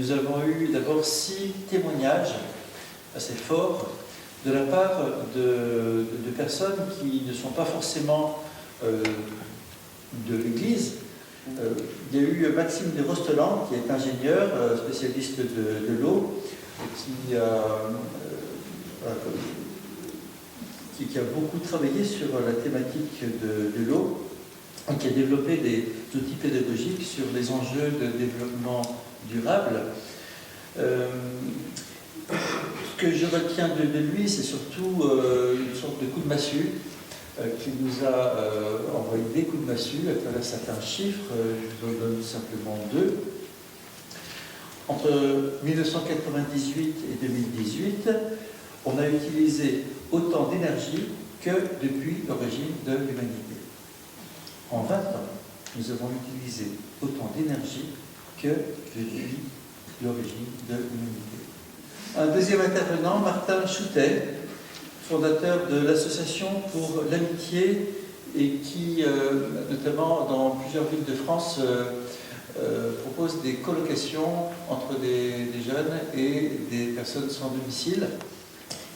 nous avons eu d'abord 6 témoignages assez forts de la part de personnes qui ne sont pas forcément de l'Église. Il y a eu Maxime de Rosteland, qui est ingénieur, spécialiste de l'eau, qui a beaucoup travaillé sur la thématique de l'eau, et qui a développé des outils pédagogiques sur les enjeux de développement durable. Ce que je retiens de lui, c'est surtout une sorte de coup de massue qui nous a envoyé des coups de massue à travers certains chiffres. Je vous en donne simplement 2. Entre 1998 et 2018, on a utilisé autant d'énergie que depuis l'origine de l'humanité. En 20 ans, nous avons utilisé autant d'énergie que depuis l'origine de l'humanité. Un deuxième intervenant, Martin Choutet, fondateur de l'association pour l'amitié et qui, notamment dans plusieurs villes de France, propose des colocations entre des jeunes et des personnes sans domicile.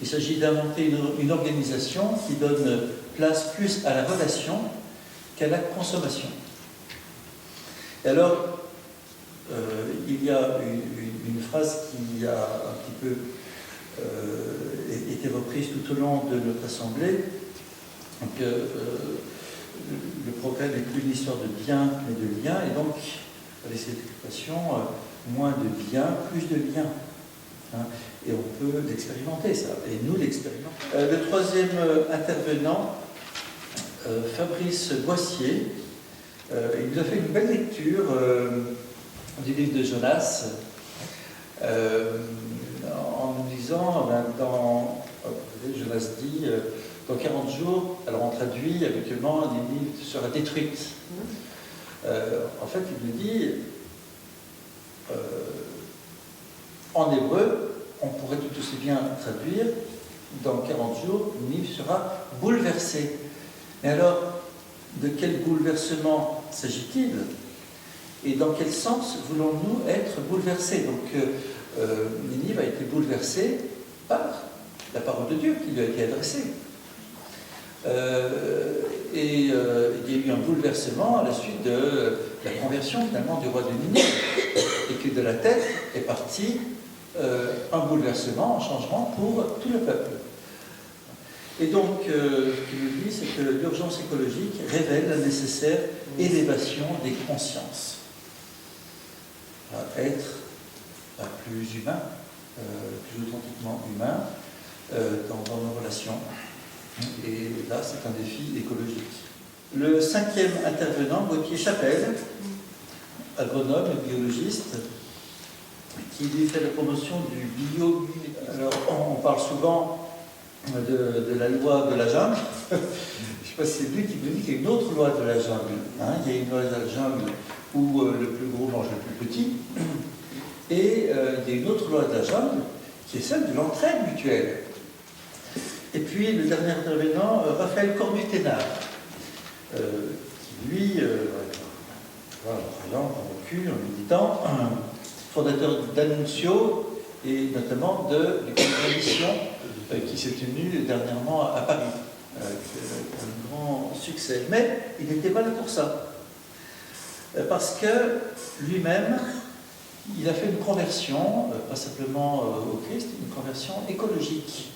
Il s'agit d'inventer une organisation qui donne place plus à la relation qu'à la consommation. Et alors, il y a une phrase qui a un petit peu été reprise tout au long de notre assemblée, que le progrès n'est plus une histoire de biens mais de liens, et donc, avec cette expression, moins de biens, plus de liens. Hein, et on peut l'expérimenter, ça, et nous l'expérimentons. Le troisième intervenant, Fabrice Boissier, il nous a fait une belle lecture du livre de Jonas, en nous disant, Jonas dit, dans 40 jours, alors on traduit habituellement, Ninive sera détruite. En fait, il nous dit, en hébreu, on pourrait tout aussi bien traduire, dans 40 jours, Ninive sera bouleversée. Mais alors, de quel bouleversement s'agit-il? Et dans quel sens voulons-nous être bouleversés? Donc, Ninive a été bouleversée par la parole de Dieu qui lui a été adressée. Il y a eu un bouleversement à la suite de la conversion finalement du roi de Ninive, et que de la tête est parti un bouleversement, un changement pour tout le peuple. Et donc, ce qu'il nous dit, c'est que l'urgence écologique révèle la nécessaire élévation des consciences. Être plus humain, plus authentiquement humain dans nos relations. Et là, c'est un défi écologique. Le cinquième intervenant, Gauthier Chapelle, agronome et biologiste, qui lui fait la promotion du bio. Alors, on parle souvent de la loi de la jungle. Je ne sais pas si c'est lui qui me dit qu'il y a une autre loi de la jungle. Hein, il y a une loi de la jungle où le plus gros mange le plus petit. Et il y a une autre loi de la jungle qui est celle de l'entraide mutuelle. Et puis le dernier intervenant, Raphaël Cornu-Ténard, qui lui, en travaillant, convaincu, en militant, fondateur d'Annunzio et notamment de l'école de mission qui s'est tenue dernièrement à Paris, avec un grand succès. Mais il n'était pas là pour ça, parce que lui-même, il a fait une conversion, pas simplement au Christ, une conversion écologique.